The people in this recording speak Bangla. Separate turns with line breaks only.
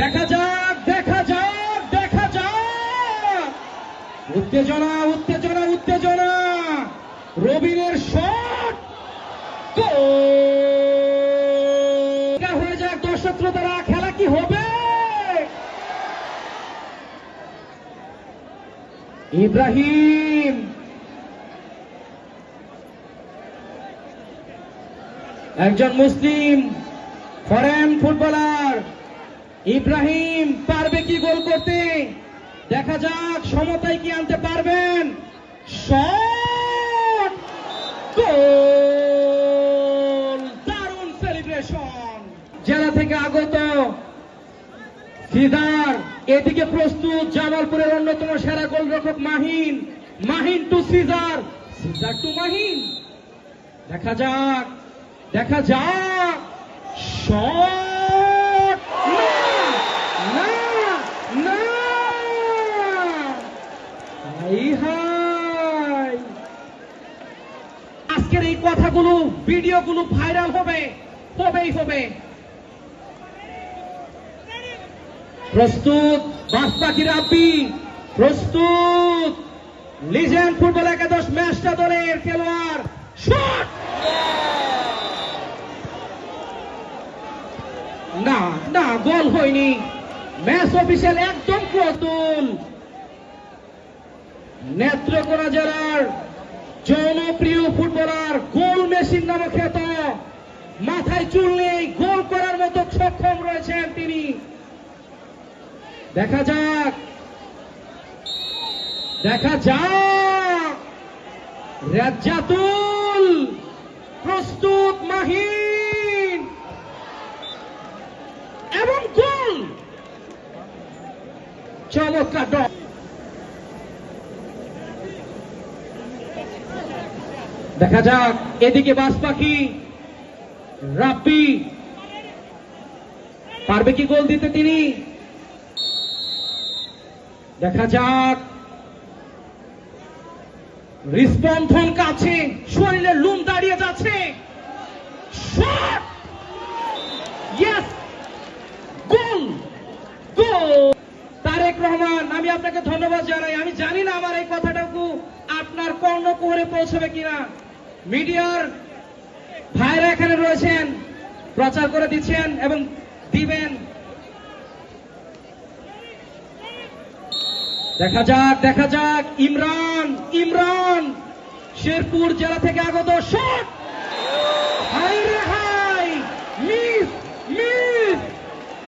দেখা যাক দেখা যাক দেখা যাক, উত্তেজনা উত্তেজনা উত্তেজনা, রবিনের শট হয়ে যাক। দর্শক শ্রোতারা, খেলা কি হবে? ইব্রাহিম একজন মুসলিম ফরেন ফুটবলার। ইব্রাহিম পারবে কি গোল করতে? দেখা যাক সমতায় কি আনতে পারবেন। শট, গোল, দারুণ সেলিব্রেশন। জেলা থেকে আগত সিজার, এদিকে প্রস্তুত জামালপুরের অন্যতম সেরা গোলরক্ষক মাহিন। মাহিন টু সিজার, সিজার টু মাহিন। দেখা যাক দেখা যাক, শট, না না না। আজকের এই কথাগুলো, ভিডিওগুলো ভাইরাল হবে, হবেই হবে। প্রস্তুত বাসপাখি রাব্বি, প্রস্তুত লিজেন্ড ফুটবল একাদশ ম্যাচটা দলের খেলোয়াড়। শট, না না, গোল হয়নি। ম্যাচ অফিসিয়াল একদম প্রস্তুত। নেত্রকোনা জেলার জনপ্রিয় ফুটবলার, গোল মেশিন নামে খ্যাত, মাথায় চুল নেই, গোল করার মতো সক্ষম রয়েছেন তিনি। দেখা যাক দেখা যাক, রাজ্জাতুল, প্রস্তুত মাহিন, এবং গোল। চমৎকার ড্র। দেখা যাক এদিকে বাসপাখি রাব্বি, পারবে কি গোল দিতে তিনি? দেখা যাক, হৃস্পন্দন কাছে, শরীরে লুম দাঁড়িয়ে যাচ্ছে। শট, ইয়েস, গোল গোল। তারেক রহমান, আমি আপনাকে ধন্যবাদ জানাই। আমি জানি না আমার এই কথাটাকু আপনার কর্ণকুহরে পৌঁছবে কিনা। মিডিয়ার ভাইরা এখানে রয়েছেন, প্রচার করে দিচ্ছেন এবং দিবেন। দেখা যাক দেখা যাক, ইমরান ইমরান শেরপুর জেলা থেকে আগত। শট,